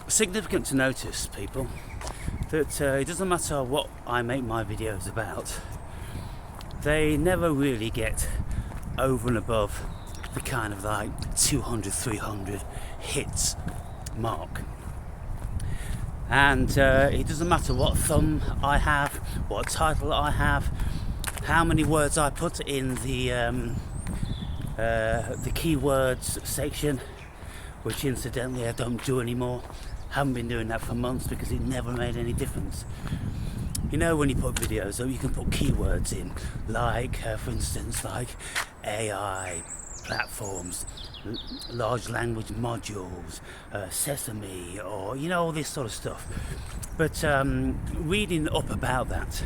significant to notice, people, that it doesn't matter what I make my videos about, they never really get over and above the kind of like 200, 300 hits mark. And it doesn't matter what thumb I have, what title I have, how many words I put in the keywords section, which incidentally I don't do anymore. Haven't been doing that for months because it never made any difference. You know, when you put videos up, you can put keywords in, like for instance, like AI platforms, large language modules, Sesame, or you know, all this sort of stuff. But reading up about that,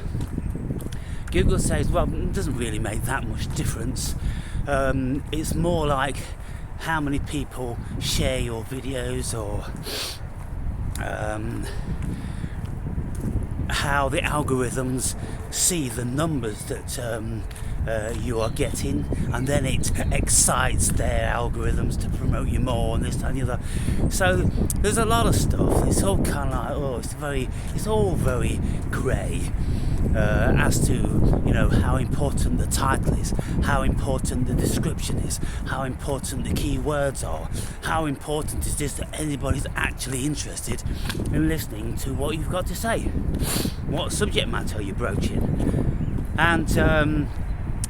Google says, well, it doesn't really make that much difference. It's more like how many people share your videos, or how the algorithms see the numbers that you are getting, and then it excites their algorithms to promote you more, and this, that, and the other. So there's a lot of stuff. It's all kind of like, it's all very grey as to, you know, how important the title is, how important the description is, how important the keywords are, how important it is that anybody's actually interested in listening to what you've got to say, what subject matter you're broaching. And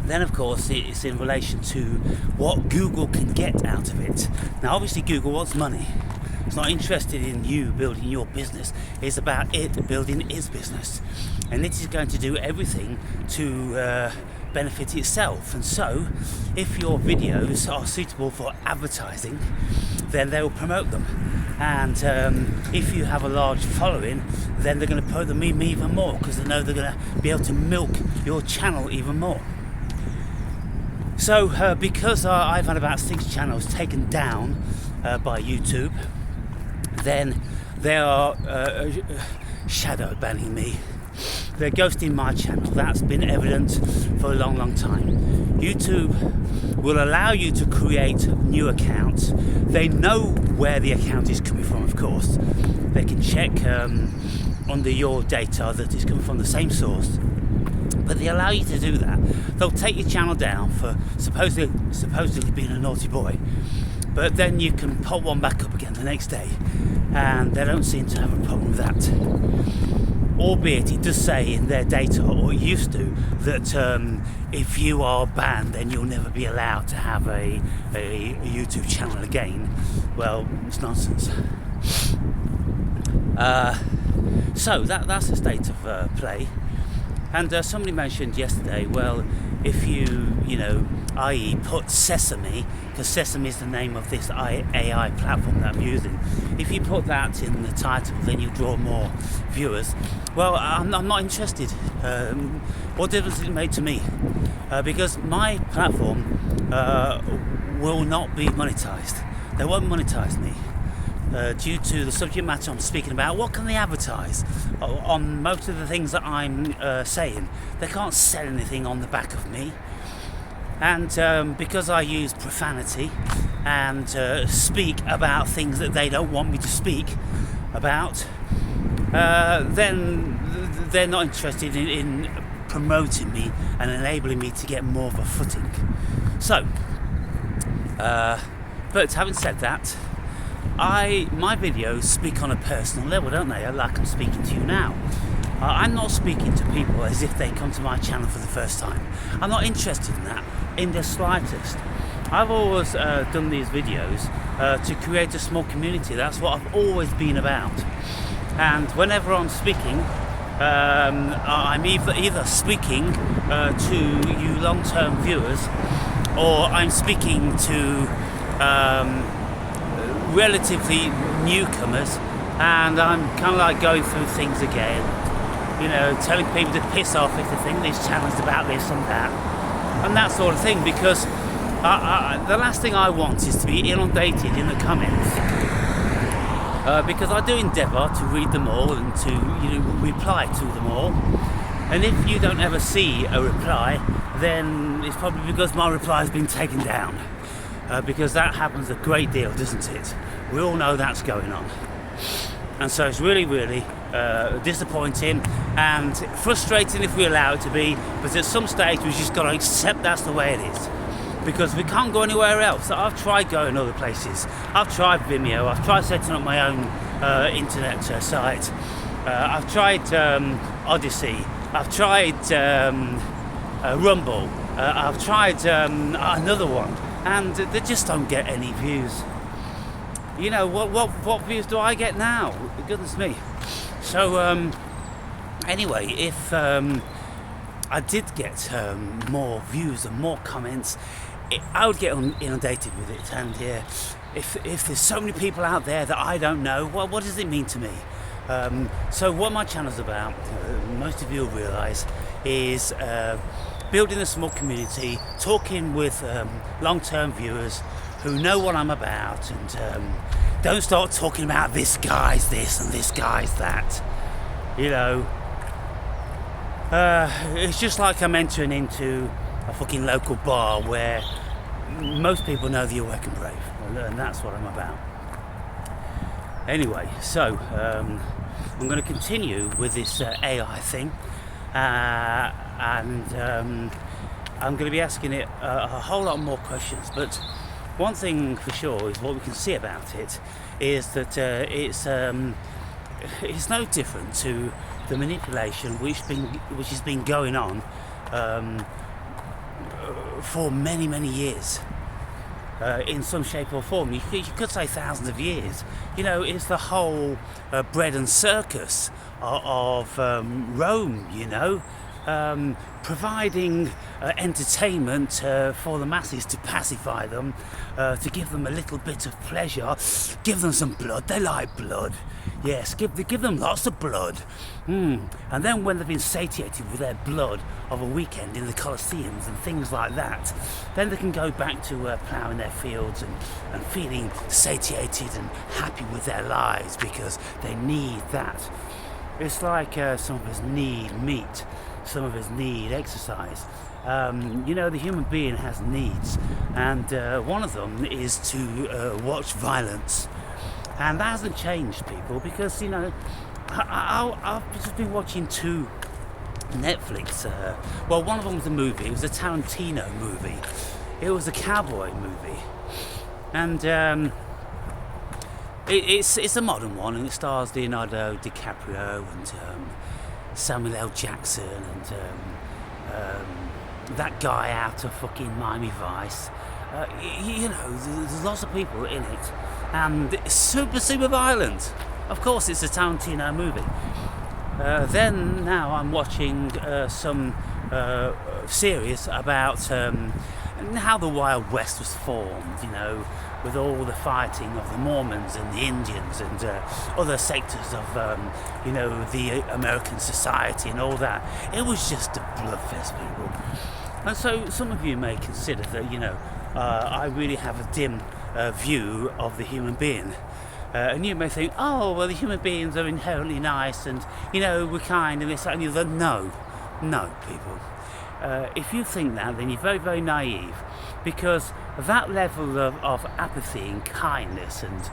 then of course it's in relation to what Google can get out of it. Now obviously Google wants money. It's not interested in you building your business. It's about it building its business, and it is going to do everything to benefit itself. And so if your videos are suitable for advertising, then they will promote them. And if you have a large following, then they're going to promote them even more, because they know they're going to be able to milk your channel even more. So because I've had about 6 channels taken down by YouTube, then they are shadow banning me. They're ghosting my channel. That's been evident for a long time. YouTube will allow you to create new accounts. They know where the account is coming from, of course. They can check under your data that it's coming from the same source. But they allow you to do that. They'll take your channel down for supposedly being a naughty boy, but then you can pop one back up again the next day, and they don't seem to have a problem with that. Albeit it does say in their data, or it used to, that if you are banned, then you'll never be allowed to have a YouTube channel again. Well, it's nonsense. So that's the state of play. And somebody mentioned yesterday, well, if you know, i.e. put Sesame, because Sesame is the name of this AI platform that I'm using, if you put that in the title, then you draw more viewers. Well, I'm not interested. What difference does it make to me? Because my platform will not be monetized. They won't monetize me. Due to the subject matter I'm speaking about. What can they advertise on most of the things that I'm saying? They can't sell anything on the back of me. And because I use profanity and speak about things that they don't want me to speak about, then they're not interested in promoting me and enabling me to get more of a footing. So, but having said that, my videos speak on a personal level, don't they? Like I'm speaking to you now. I'm not speaking to people as if they come to my channel for the first time. I'm not interested in that in the slightest. I've always done these videos to create a small community. That's what I've always been about. And whenever I'm speaking, I'm either speaking to you long-term viewers, or I'm speaking to relatively newcomers, and I'm kind of like going through things again, you know, telling people to piss off if they think this channel's about this and that sort of thing, because the last thing I want is to be inundated in the comments, because I do endeavour to read them all and to, you know, reply to them all. And if you don't ever see a reply, then it's probably because my reply has been taken down. Because that happens a great deal, doesn't it? We all know that's going on. And so it's really, really disappointing and frustrating if we allow it to be, but at some stage we've just got to accept that's the way it is, because we can't go anywhere else. I've tried going other places. I've tried Vimeo, I've tried setting up my own internet site, I've tried Odyssey, I've tried Rumble, I've tried another one, and they just don't get any views. You know, what views do I get now? Goodness me. So anyway, if I did get more views and more comments, I would get inundated with it. And if there's so many people out there that I don't know, well, what does it mean to me? So what my channel's about, most of you will realise, is building a small community, talking with long-term viewers who know what I'm about, and don't start talking about this guy's this and this guy's that. You know, it's just like I'm entering into a fucking local bar where most people know that you're working brave, and that's what I'm about. Anyway, so I'm going to continue with this AI thing, and I'm going to be asking it a whole lot more questions, but one thing for sure is what we can see about it is that it's no different to the manipulation which has been going on for many years, in some shape or form. You could say thousands of years. You know, it's the whole bread and circus of Rome, you know, providing entertainment for the masses to pacify them, to give them a little bit of pleasure, give them some blood. They like blood. Yes, give them lots of blood. And then when they've been satiated with their blood of a weekend in the Colosseums and things like that, then they can go back to ploughing their fields and feeling satiated and happy with their lives, because they need that. It's like some of us need meat, some of us need exercise. You know, the human being has needs, and one of them is to watch violence. And that hasn't changed, people, because, you know, I've just been watching two Netflix. Well, one of them was a movie. It was a Tarantino movie. It was a cowboy movie. And it's a modern one, and it stars Leonardo DiCaprio and Samuel L. Jackson and that guy out of fucking Miami Vice. You know, there's lots of people in it, and it's super violent. Of course, it's a Tarantino movie. Then now I'm watching some series about how the Wild West was formed, you know, with all the fighting of the Mormons and the Indians and other sectors of, you know, the American society and all that. It was just a bloodfest, people. And so some of you may consider that, you know, I really have a dim view of the human being. And you may think, oh, well, the human beings are inherently nice and, you know, we're kind and this, that and the other. No, people. If you think that, then you're very naive, because that level of apathy and kindness and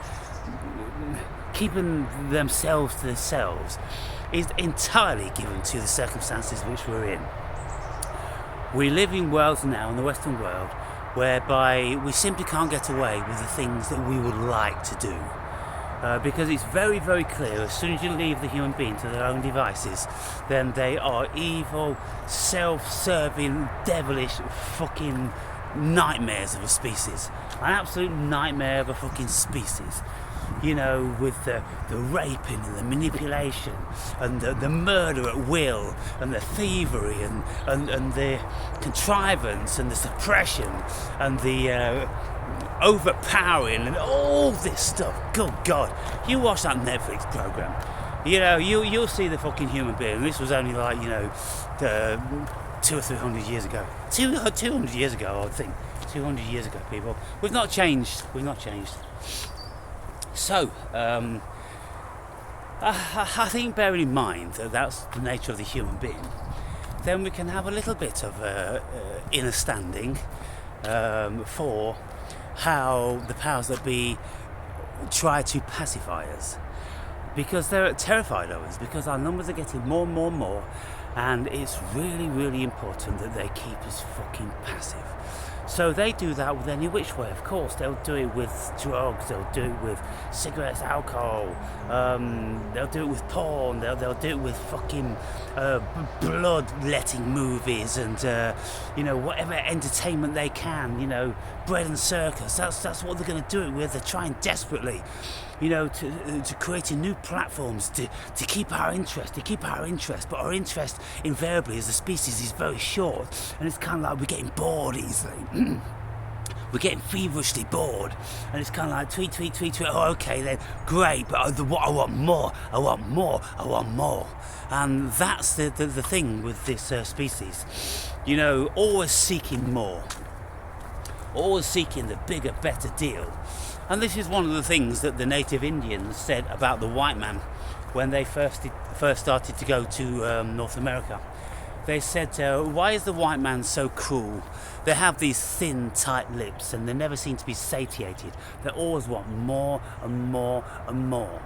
keeping themselves to themselves is entirely given to the circumstances which we're in. We live in worlds now, in the Western world, whereby we simply can't get away with the things that we would like to do. Because it's very clear, as soon as you leave the human being to their own devices, then they are evil, self-serving, devilish fucking nightmares of a species. An absolute nightmare of a fucking species. You know, with the raping and the manipulation and the murder at will and the thievery and the contrivance and the suppression and the overpowering and all this stuff. Good God, you watch that Netflix program, you know, you'll see the fucking human being. This was only like, you know, 200 or 300 years ago. 200 years ago, I think. 200 years ago, people. We've not changed. So, I think, bearing in mind that that's the nature of the human being, then we can have a little bit of inner standing for how the powers that be try to pacify us. because they're terrified of us, because our numbers are getting more and more and more, and it's really, really important that they keep us fucking passive. So they do that with any which way, of course. They'll do it with drugs, they'll do it with cigarettes, alcohol, they'll do it with porn, they'll do it with fucking blood-letting movies and, whatever entertainment they can, bread and circus. That's what they're going to do it with. They're trying desperately, to creating new platforms to keep our interest, but our interest invariably as a species is very short, and it's kind of like we're getting bored easily. We're getting feverishly bored, and it's kind of like tweet. Oh, okay, then great, but I want more. And that's the thing with this species, always seeking more, always seeking the bigger, better deal. And this is one of the things that the native Indians said about the white man when they first started to go to North America. They said, why is the white man so cruel? They have these thin, tight lips, and they never seem to be satiated. They always want more and more and more.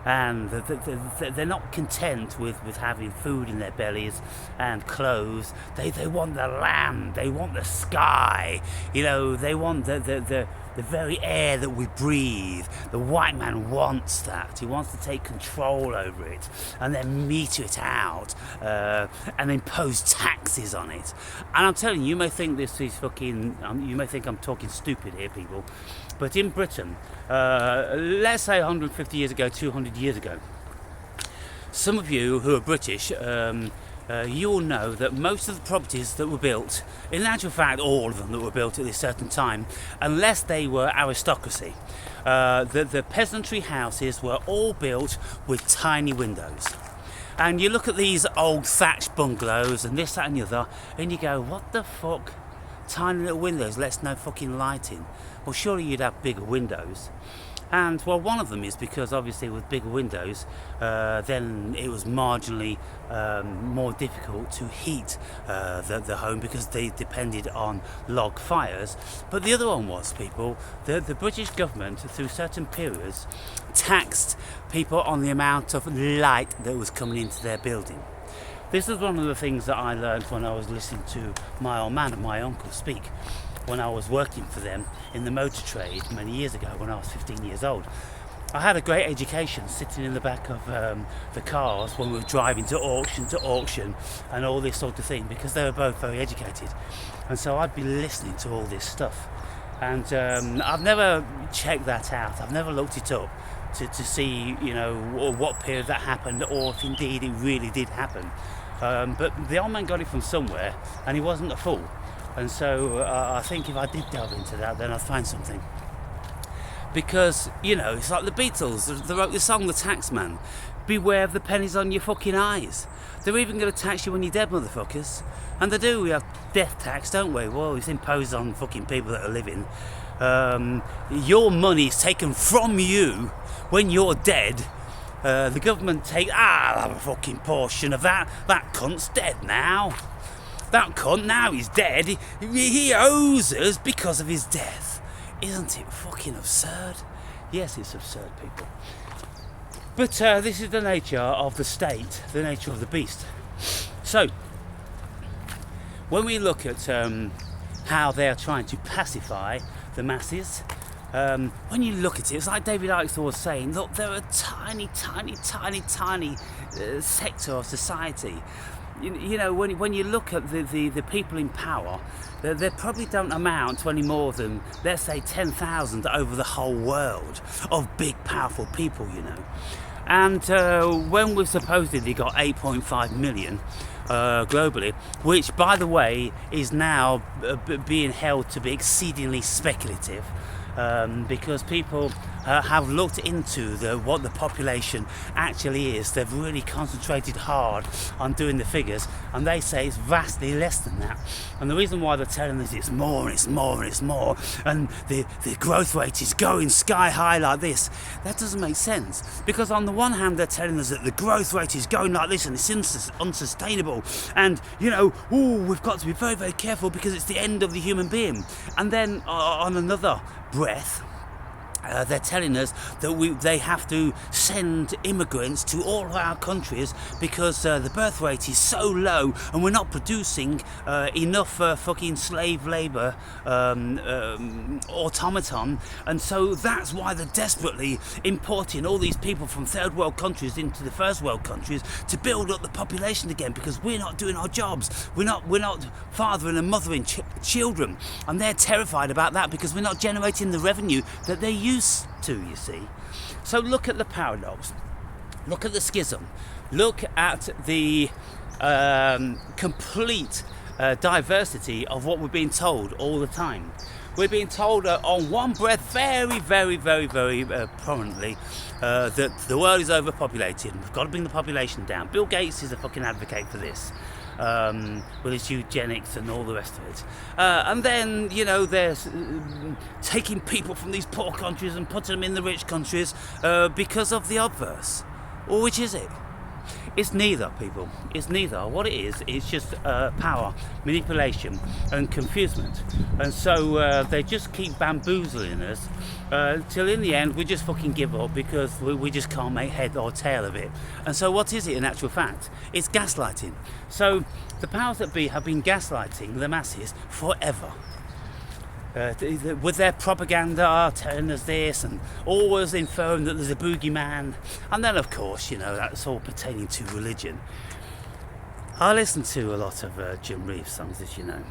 And they're not content with having food in their bellies and clothes. They want the land, they want the sky, they want the very air that we breathe. The white man wants that. He wants to take control over it and then meter it out and impose taxes on it. And I'm telling you, you may think this is you may think I'm talking stupid here, people, but in Britain, let's say 150 years ago, 200 years ago, some of you who are British, you will know that most of the properties that were built, in actual fact all of them that were built at this certain time, unless they were aristocracy, the peasantry houses were all built with tiny windows. And you look at these old thatched bungalows and this, that and the other, and you go, what the fuck? Tiny little windows lets no fucking light in. Well, surely you'd have bigger windows. And well, one of them is because obviously with bigger windows, then it was marginally more difficult to heat the home because they depended on log fires. But the other one was, people, the British government through certain periods taxed people on the amount of light that was coming into their building. This is one of the things that I learned when I was listening to my old man and my uncle speak when I was working for them in the motor trade many years ago when I was 15 years old. I had a great education sitting in the back of the cars when we were driving to auction and all this sort of thing, because they were both very educated. And so I'd be listening to all this stuff. And I've never checked that out. I've never looked it up to see, what period that happened, or if indeed it really did happen. But the old man got it from somewhere, and he wasn't a fool. And so I think if I did delve into that, then I'd find something. Because, it's like the Beatles. They wrote the song, The Taxman. Beware of the pennies on your fucking eyes. They're even going to tax you when you're dead, motherfuckers. And they do. We have death tax, don't we? Well, it's imposed on fucking people that are living. Your money is taken from you when you're dead. The government I'll have a fucking portion of that. That cunt's dead now. That cunt, now he's dead. He owes us because of his death. Isn't it fucking absurd? Yes, it's absurd, people. But this is the nature of the state, the nature of the beast. So, when we look at how they are trying to pacify the masses, when you look at it, it's like David Icke was saying, look, they're a tiny sector of society. When you look at the people in power, they probably don't amount to any more than, let's say, 10,000 over the whole world of big, powerful people, And when we've supposedly got 8.5 million globally, which, by the way, is now being held to be exceedingly speculative, because people have looked into what the population actually is. They've really concentrated hard on doing the figures, and they say it's vastly less than that. And the reason why they're telling us it's more and it's more and it's more, and the growth rate is going sky high like this, that doesn't make sense. Because on the one hand, they're telling us that the growth rate is going like this and it's unsustainable, and we've got to be very, very careful because it's the end of the human being. And then on another breath, they're telling us that they have to send immigrants to all of our countries because the birth rate is so low and we're not producing enough fucking slave labour automaton, and so that's why they're desperately importing all these people from third world countries into the first world countries to build up the population again, because we're not doing our jobs, we're not fathering and mothering children, and they're terrified about that because we're not generating the revenue that they used to, you see. So look at the paradox, look at the schism, look at the complete diversity of what we're being told all the time. We're being told on one breath very, very, very, very prominently that the world is overpopulated and we've got to bring the population down. Bill Gates is a fucking advocate for this. With his eugenics and all the rest of it, and then they're taking people from these poor countries and putting them in the rich countries because of the obverse. Or which is it? It's neither, people. It's neither. What it is, it's just power, manipulation, and confusement. And so they just keep bamboozling us till in the end we just fucking give up because we just can't make head or tail of it. And so what is it in actual fact? It's gaslighting. So the powers that be have been gaslighting the masses forever. With their propaganda telling us this and always inferring that there's a boogeyman, and then of course that's all pertaining to religion. I listen to a lot of Jim Reeves songs, as you know,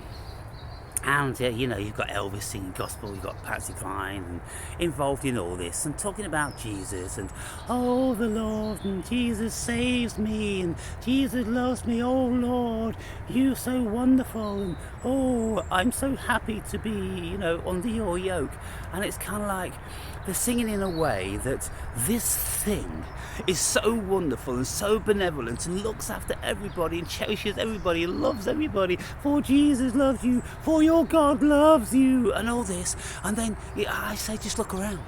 and you've got Elvis singing gospel, you've got Patsy Cline and involved in all this and talking about Jesus and oh the Lord and Jesus saves me and Jesus loves me, oh Lord you're so wonderful and oh I'm so happy to be under your yoke. And it's kind of like they're singing in a way that this thing is so wonderful and so benevolent and looks after everybody and cherishes everybody and loves everybody, for Jesus loves you, for your God loves you, and all this. And then I say just look around,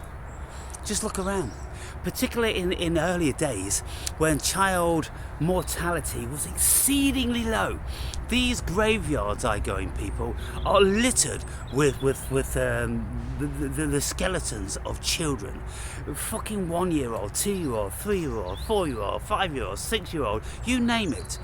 particularly in earlier days when child mortality was exceedingly low. These graveyards I go in, people, are littered with the skeletons of children. Fucking 1-year-old, 2-year-old, 3-year-old, 4-year-old, 5-year-old, 6-year-old, you name it.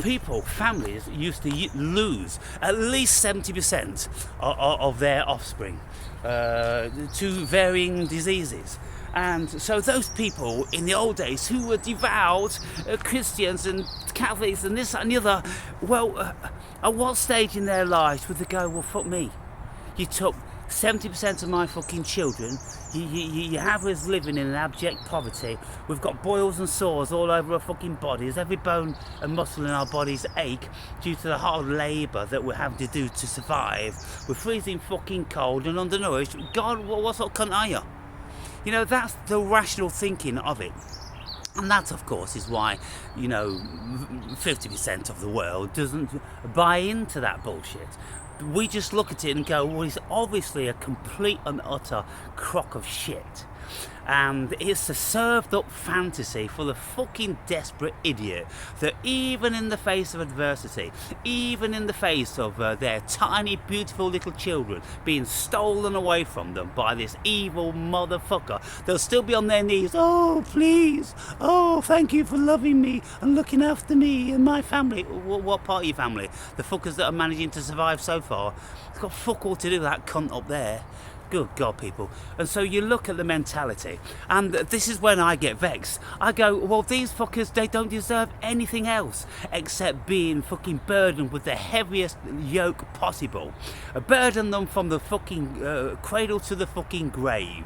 People, families used to lose at least 70% of their offspring to varying diseases. And so those people in the old days who were devout Christians and Catholics and this and the other, well, at what stage in their lives would they go, well, fuck me, you took 70% of my fucking children, you have us living in an abject poverty, we've got boils and sores all over our fucking bodies, every bone and muscle in our bodies ache due to the hard labour that we're having to do to survive, we're freezing fucking cold and undernourished, God, what sort of cunt are you? That's the rational thinking of it. And that, of course, is why, 50% of the world doesn't buy into that bullshit. We just look at it and go, well, it's obviously a complete and utter crock of shit. And it's a served up fantasy for the fucking desperate idiot that even in the face of adversity, even in the face of their tiny beautiful little children being stolen away from them by this evil motherfucker, they'll still be on their knees, oh please, oh thank you for loving me and looking after me and my family. What part of your family? The fuckers that are managing to survive so far? It's got fuck all to do with that cunt up there. Good God, people. And so you look at the mentality, and this is when I get vexed. I go, well, these fuckers, they don't deserve anything else except being fucking burdened with the heaviest yoke possible. Burden them from the fucking cradle to the fucking grave.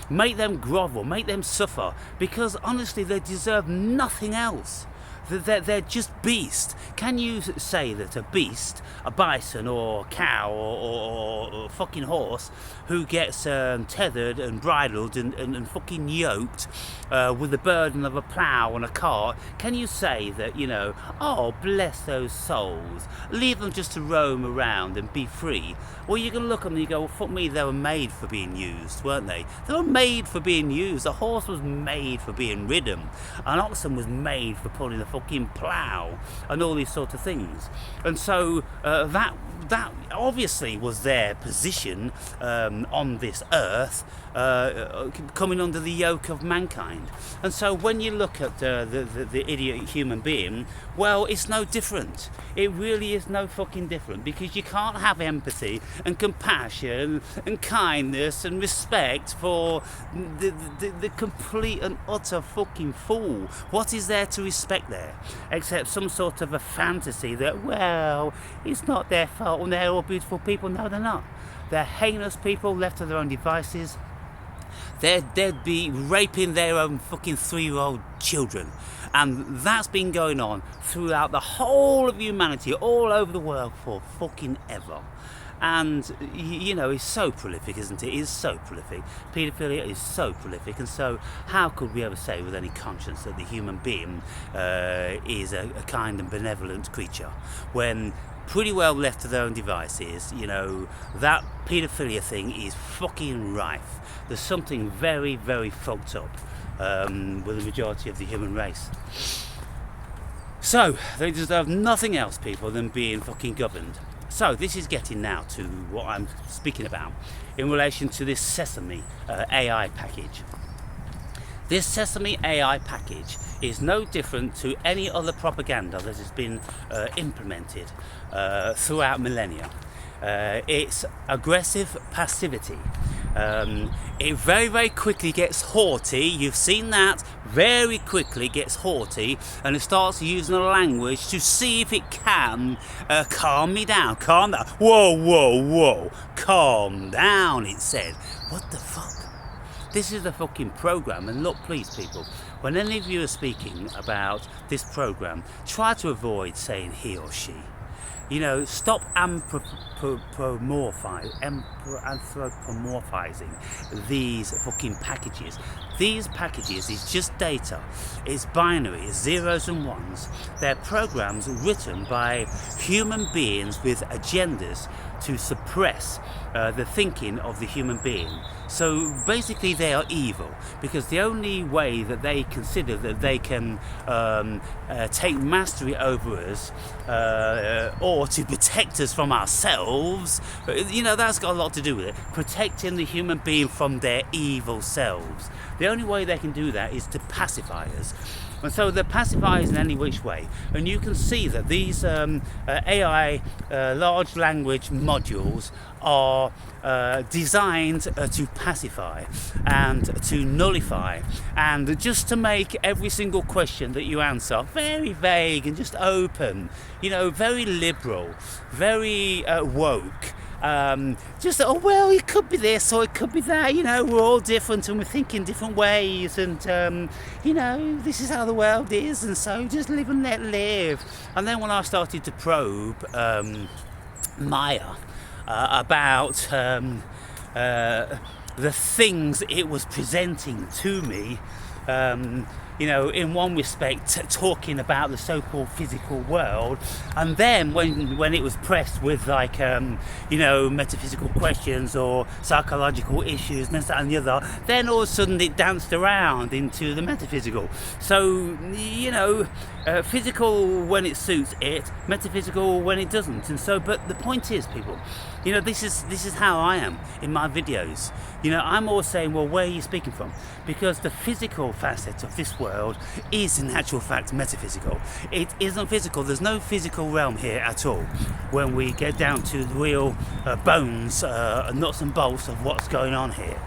Make them grovel, make them suffer, because honestly, they deserve nothing else. They're just beasts. Can you say that a beast, a bison or a cow or a fucking horse who gets tethered and bridled and fucking yoked with the burden of a plough and a cart, can you say that, oh, bless those souls, leave them just to roam around and be free? Well, you can look at them and you go, well, fuck me, they were made for being used, weren't they? They were made for being used. A horse was made for being ridden. An oxen was made for pulling the fucking plough and all these sort of things. And so that obviously was their position on this earth, coming under the yoke of mankind. And so when you look at the idiot human being, well, it's no different. It really is no fucking different, because you can't have empathy and compassion and kindness and respect for the complete and utter fucking fool. What is there to respect there, except some sort of a fantasy that, well, it's not their fault and they're all beautiful people? No, they're not. They're heinous people left to their own devices. They'd be raping their own fucking 3-year-old children. And that's been going on throughout the whole of humanity, all over the world, for fucking ever. And, you know, it's so prolific, isn't it? It's so prolific. Paedophilia is so prolific. And so how could we ever say with any conscience that the human being is a kind and benevolent creature, when pretty well left to their own devices, you know, that paedophilia thing is fucking rife. There's something very, very fucked up with the majority of the human race. So they deserve nothing else, people, than being fucking governed. So this is getting now to what I'm speaking about in relation to this Sesame AI package. This Sesame AI package is no different to any other propaganda that has been implemented throughout millennia. It's aggressive passivity. It very, very quickly gets haughty. You've seen that. Very quickly gets haughty, and it starts using a language to see if it can calm me down. Calm down. Whoa, whoa, whoa. Calm down, it said. What the fuck? This is the fucking program. And look, please, people, when any of you are speaking about this program, try to avoid saying he or she. You know, stop anthropomorphizing these fucking packages. These packages is just data. It's binary, it's zeros and ones. They're programs written by human beings with agendas to suppress the thinking of the human being. So basically they are evil, because the only way that they consider that they can take mastery over us or to protect us from ourselves, you know, that's got a lot to do with it. Protecting the human being from their evil selves. The only way they can do that is to pacify us. And so they're pacifiers in any which way. And you can see that these AI large language modules are designed to pacify and to nullify, and just to make every single question that you answer very vague and just open, you know, very liberal, very woke. Just, oh well, it could be this or it could be that, you know, we're all different and we think in different ways, and you know, this is how the world is, and so just live and let live. And then when I started to probe Maya about the things it was presenting to me, you know, in one respect talking about the so-called physical world, and then when it was pressed with like you know, metaphysical questions or psychological issues and this, that and the other, then all of a sudden it danced around into the metaphysical. So, you know, physical when it suits it, metaphysical when it doesn't. And so, but the point is, people, you know, this is how I am in my videos. You know, I'm always saying, well, where are you speaking from? Because the physical facet of this world is in actual fact metaphysical. It isn't physical. There's no physical realm here at all when we get down to the real bones, nuts and bolts of what's going on here.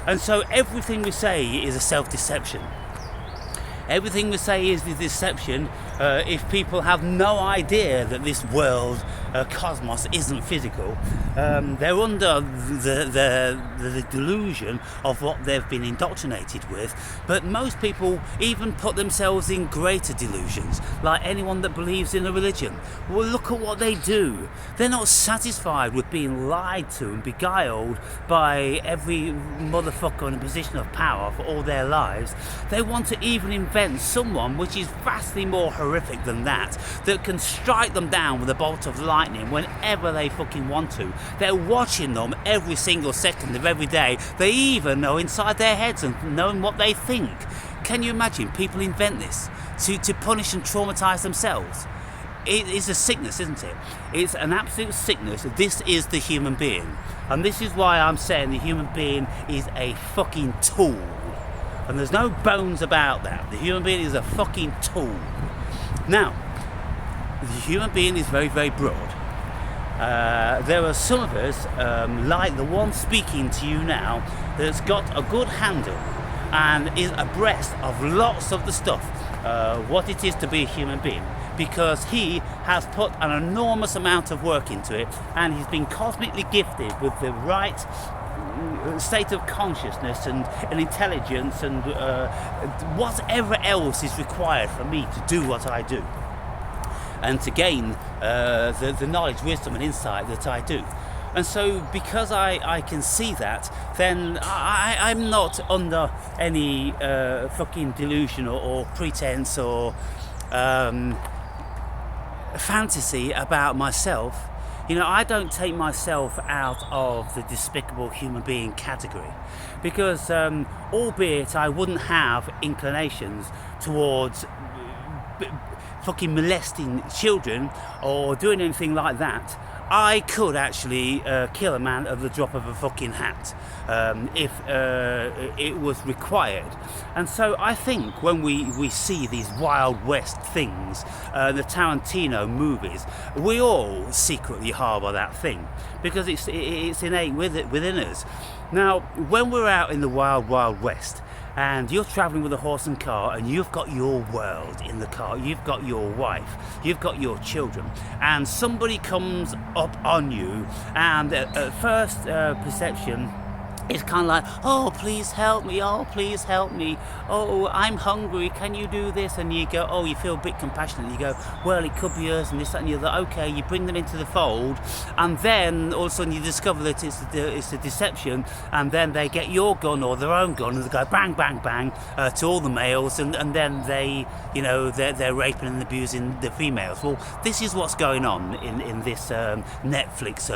And so everything we say is a self-deception. Everything we say is the deception if people have no idea that this world, cosmos, isn't physical. They're under the delusion of what they've been indoctrinated with. But most people even put themselves in greater delusions, like anyone that believes in a religion. Well, look at what they do. They're not satisfied with being lied to and beguiled by every motherfucker in a position of power for all their lives. They want to even invent someone which is vastly more horrific than that can strike them down with a bolt of lightning whenever they fucking want to. They're watching them every single second of every day. They even know inside their heads and knowing what they think. Can you imagine? People invent this to punish and traumatize themselves. It is a sickness, isn't it? It's an absolute sickness. This is the human being. And this is why I'm saying the human being is a fucking tool. And there's no bones about that. The human being is a fucking tool. Now, the human being is very, very broad. There are some of us, like the one speaking to you now, that's got a good handle and is abreast of lots of the stuff, what it is to be a human being, because he has put an enormous amount of work into it, and he's been cosmically gifted with the right state of consciousness and intelligence and whatever else is required for me to do what I do, and to gain the knowledge, wisdom and insight that I do. And so because I can see that, then I'm not under any fucking delusion or pretense or fantasy about myself. You know, I don't take myself out of the despicable human being category, because albeit I wouldn't have inclinations towards fucking molesting children or doing anything like that, I could actually kill a man at the drop of a fucking hat if it was required. And so I think when we see these Wild West things, the Tarantino movies, we all secretly harbour that thing, because it's innate within us. Now, when we're out in the Wild Wild West, and you're travelling with a horse and car, and you've got your world in the car, you've got your wife, you've got your children, and somebody comes up on you, and at first perception, it's kind of like, oh, please help me, oh, please help me, oh, I'm hungry, can you do this? And you go, oh, you feel a bit compassionate, you go, well, it could be us and this, that and the other. Okay, you bring them into the fold, and then all of a sudden you discover that it's a deception, and then they get your gun or their own gun, and they go bang, bang, bang to all the males, and then they, you know, they're raping and abusing the females. Well, this is what's going on in this Netflix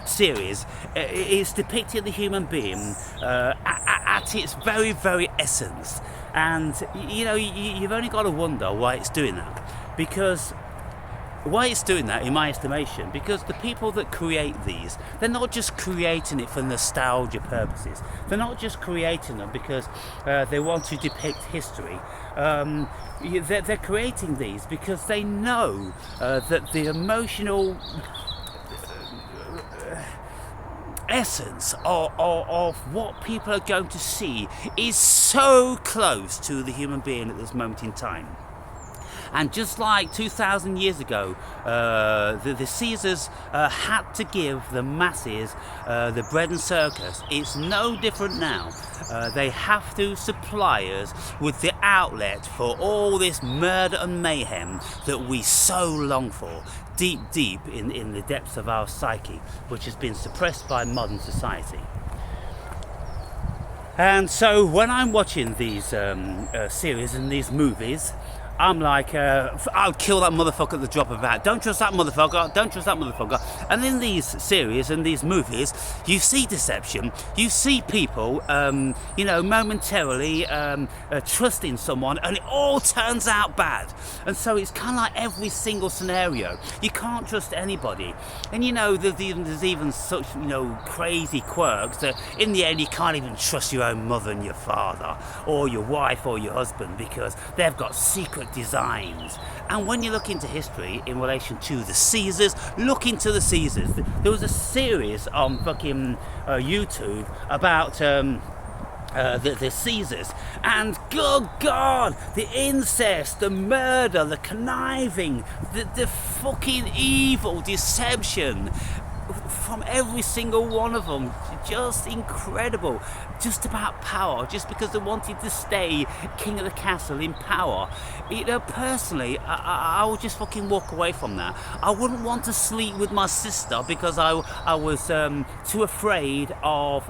series. It's depicted the human being at its very, very essence, and you know, you've only got to wonder why it's doing that, because why it's doing that, in my estimation, because the people that create these, they're not just creating it for nostalgia purposes, they're not just creating them because they want to depict history. They're creating these because they know that the emotional essence of what people are going to see is so close to the human being at this moment in time. And just like 2,000 years ago, the Caesars had to give the masses the bread and circus, it's no different now. They have to supply us with the outlet for all this murder and mayhem that we so long for, deep in the depths of our psyche, which has been suppressed by modern society. And so when I'm watching these series and these movies, I'm like, I'll kill that motherfucker at the drop of a hat. Don't trust that motherfucker. Don't trust that motherfucker. And in these series and these movies, you see deception. You see people, you know, momentarily trusting someone, and it all turns out bad. And so it's kind of like every single scenario. You can't trust anybody. And you know, there's even such, you know, crazy quirks that in the end you can't even trust your own mother and your father, or your wife or your husband, because they've got secret designs. And when you look into history in relation to the Caesars, look into the Caesars. There was a series on fucking YouTube about the Caesars, and good God, the incest, the murder, the conniving, the fucking evil deception from every single one of them. Just incredible. Just about power, just because they wanted to stay king of the castle in power. You know, personally, I would just fucking walk away from that. I wouldn't want to sleep with my sister because I was too afraid of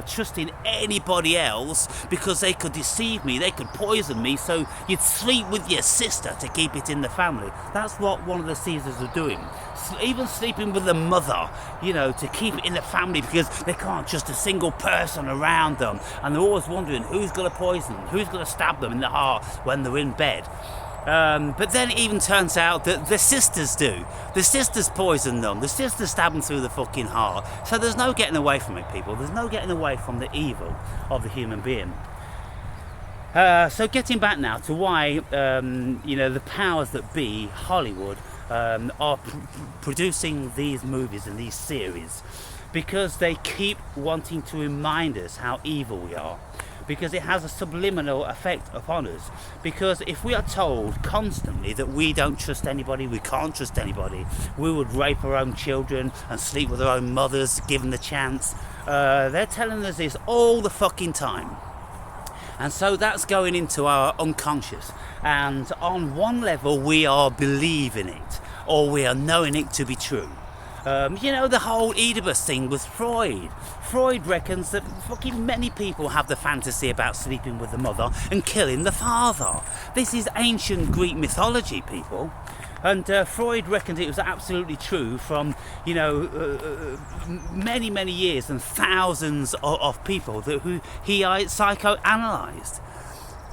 trusting anybody else, because they could deceive me, they could poison me. So you'd sleep with your sister to keep it in the family. That's what one of the Caesars are doing. Even sleeping with the mother, you know, to keep it in the family, because they can't can't trust a single person around them, and they're always wondering who's going to poison them, who's going to stab them in the heart when they're in bed. But then it even turns out that the sisters do. The sisters poison them. The sisters stab them through the fucking heart. So there's no getting away from it, people. There's no getting away from the evil of the human being. So getting back now to why, the powers that be, Hollywood, are producing these movies and these series. Because they keep wanting to remind us how evil we are. Because it has a subliminal effect upon us. Because if we are told constantly that we don't trust anybody, we can't trust anybody, we would rape our own children and sleep with our own mothers given the chance, they're telling us this all the fucking time. And so that's going into our unconscious. And on one level we are believing it, or we are knowing it to be true. The whole Oedipus thing with Freud. Freud reckons that fucking many people have the fantasy about sleeping with the mother and killing the father. This is ancient Greek mythology, people. And Freud reckons it was absolutely true from, many, many years and thousands of people who he psychoanalyzed.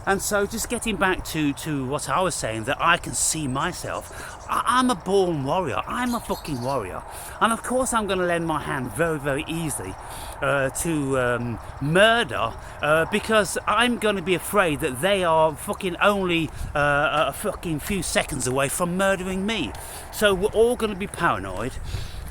And so just getting back to what I was saying, that I can see myself. I'm a born warrior. I'm a fucking warrior. And of course I'm going to lend my hand very, very easily to murder because I'm going to be afraid that they are fucking only a fucking few seconds away from murdering me. So we're all going to be paranoid.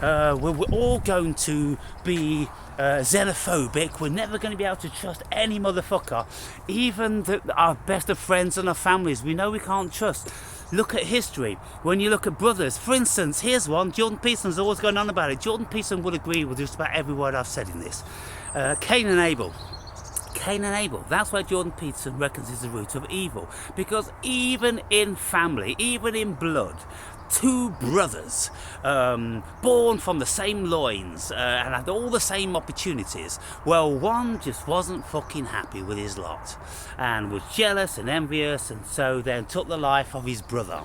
We're all going to be xenophobic. We're never going to be able to trust any motherfucker, even our best of friends and our families. We know we can't trust. Look at history. When you look at brothers, for instance, here's one. Jordan Peterson's always going on about it. Jordan Peterson would agree with just about every word I've said in this. Cain and Abel. Cain and Abel. That's why Jordan Peterson reckons is the root of evil. Because even in family, even in blood, two brothers born from the same loins and had all the same opportunities. Well, one just wasn't fucking happy with his lot and was jealous and envious, and so then took the life of his brother.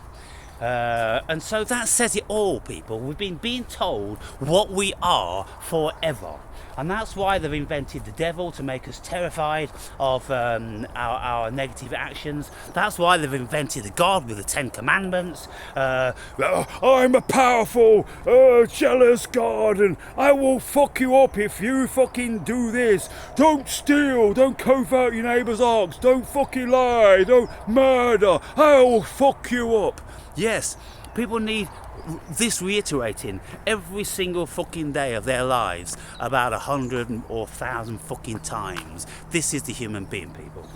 And so that says it all, people. We've been being told what we are forever. And that's why they've invented the devil, to make us terrified of our negative actions. That's why they've invented the God with the 10 Commandments. I'm a powerful, jealous God, and I will fuck you up if you fucking do this. Don't steal, don't covet your neighbour's ox, don't fucking lie, don't murder. I will fuck you up. Yes, people need this reiterating every single fucking day of their lives about 100 or 1,000 fucking times. This is the human being, people.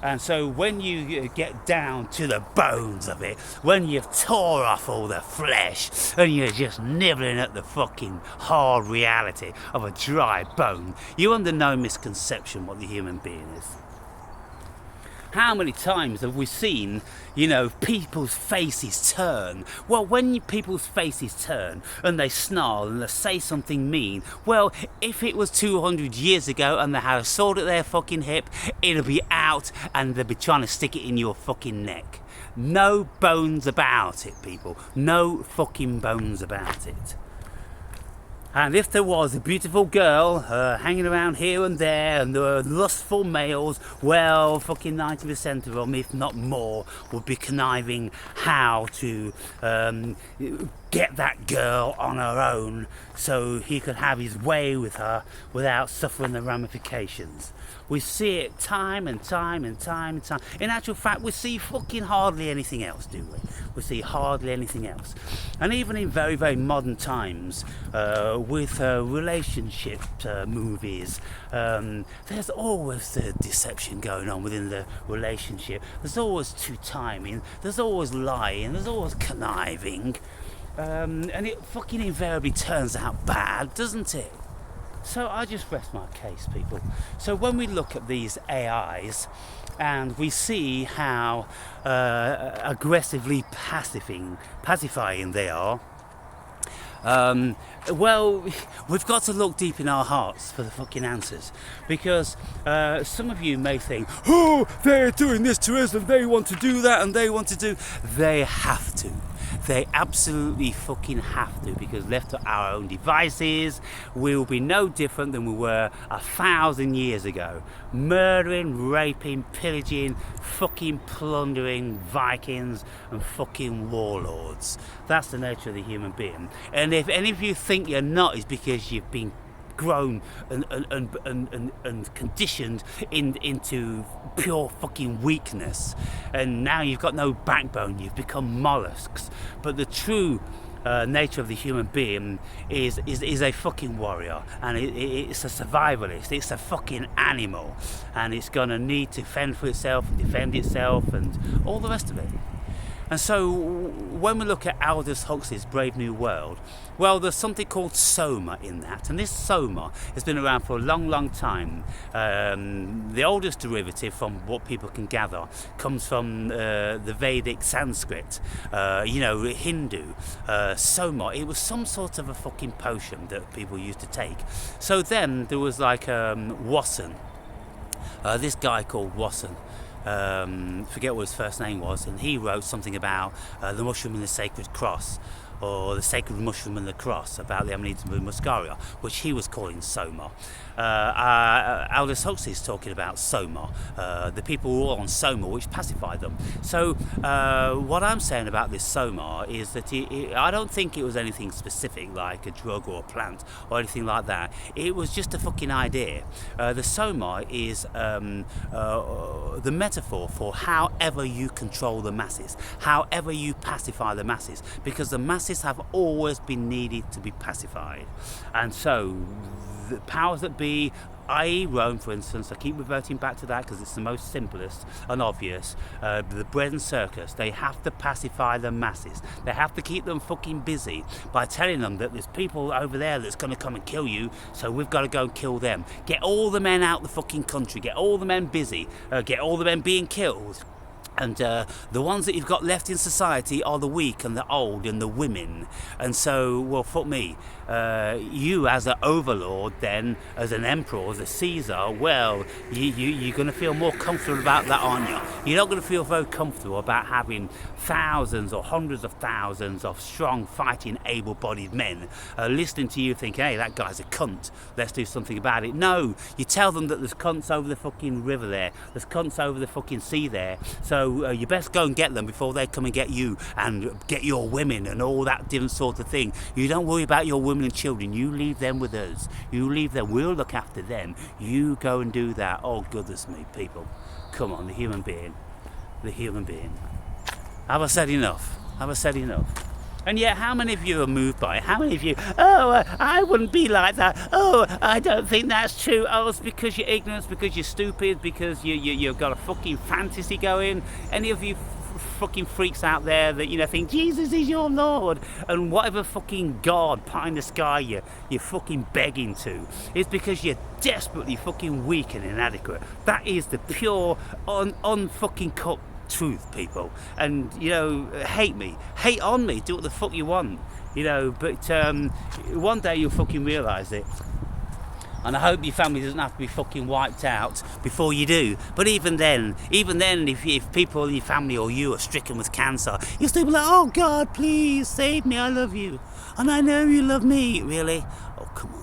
And so when you get down to the bones of it, when you've tore off all the flesh and you're just nibbling at the fucking hard reality of a dry bone, you're under no misconception what the human being is. How many times have we seen, people's faces turn? Well, when people's faces turn and they snarl and they say something mean, well, if it was 200 years ago and they had a sword at their fucking hip, it'll be out and they'll be trying to stick it in your fucking neck. No bones about it, people. No fucking bones about it. And if there was a beautiful girl hanging around here and there, and there were lustful males, well, fucking 90% of them, if not more, would be conniving how to get that girl on her own so he could have his way with her without suffering the ramifications. We see it time and time and time and time. In actual fact, we see fucking hardly anything else, do we? We see hardly anything else. And even in very, very modern times, with relationship movies, there's always the deception going on within the relationship. There's always two-timing, there's always lying, there's always conniving. And it fucking invariably turns out bad, doesn't it? So I just rest my case, people. So when we look at these AIs and we see how aggressively pacifying they are, well, we've got to look deep in our hearts for the fucking answers. Because some of you may think, oh, they're doing this to us and they want to do that and they want to do. They have to. They absolutely fucking have to, because left to our own devices, we will be no different than we were 1,000 years ago. Murdering, raping, pillaging, fucking plundering Vikings and fucking warlords. That's the nature of the human being. And if any of you think you're not, it's because you've been grown and conditioned into pure fucking weakness, and now you've got no backbone, you've become mollusks. But the true nature of the human being is a fucking warrior, and it's a survivalist. It's a fucking animal, and it's gonna need to fend for itself and defend itself and all the rest of it. And so when we look at Aldous Huxley's Brave New World, well, there's something called Soma in that. And this Soma has been around for a long, long time. The oldest derivative, from what people can gather, comes from the Vedic Sanskrit, Hindu. Soma, it was some sort of a fucking potion that people used to take. So then there was like Wasson, this guy called Wasson. Forget what his first name was, and he wrote something about the mushroom and the sacred cross, or the sacred mushroom and the cross, about the Amanita muscaria, which he was calling Soma. Aldous Huxley is talking about Soma, the people were all on Soma, which pacified them. So what I'm saying about this Soma is that I don't think it was anything specific, like a drug or a plant or anything like that. It was just a fucking idea. The Soma is the metaphor for however you control the masses, however you pacify the masses, because the masses have always been needed to be pacified. And so the powers that be, i.e. Rome, for instance, I keep reverting back to that because it's the most simplest and obvious, the bread and circus, they have to pacify the masses. They have to keep them fucking busy by telling them that there's people over there that's going to come and kill you, so we've got to go and kill them. Get all the men out the fucking country, get all the men busy, get all the men being killed. And the ones that you've got left in society are the weak and the old and the women. And so, well, fuck me. You as an overlord, then, as an emperor, as a Caesar, well, you're going to feel more comfortable about that, aren't you? You're not going to feel very comfortable about having thousands or hundreds of thousands of strong, fighting, able-bodied men listening to you thinking, hey, that guy's a cunt, let's do something about it. No, you tell them that there's cunts over the fucking river there, there's cunts over the fucking sea there, so you best go and get them before they come and get you and get your women and all that different sort of thing. You don't worry about your women and children, you leave them with us, you leave them, we'll look after them, you go and do that. Oh goodness me, people, come on, the human being. Have I said enough? And yet, how many of you are moved by it? How many of you, I wouldn't be like that. Oh, I don't think that's true. Oh, it's because you're ignorant, it's because you're stupid, because you've got a fucking fantasy going. Any of you fucking freaks out there that, think Jesus is your Lord, and whatever fucking God pie in the sky you're fucking begging to, is because you're desperately fucking weak and inadequate. That is the pure, unfucking cut truth, people. And hate me, hate on me, do what the fuck you want, but one day you'll fucking realise it. And I hope your family doesn't have to be fucking wiped out before you do. But even then, if people in your family or you are stricken with cancer, you'll still be like, oh God, please save me, I love you, and I know you love me. Really? Oh, come on.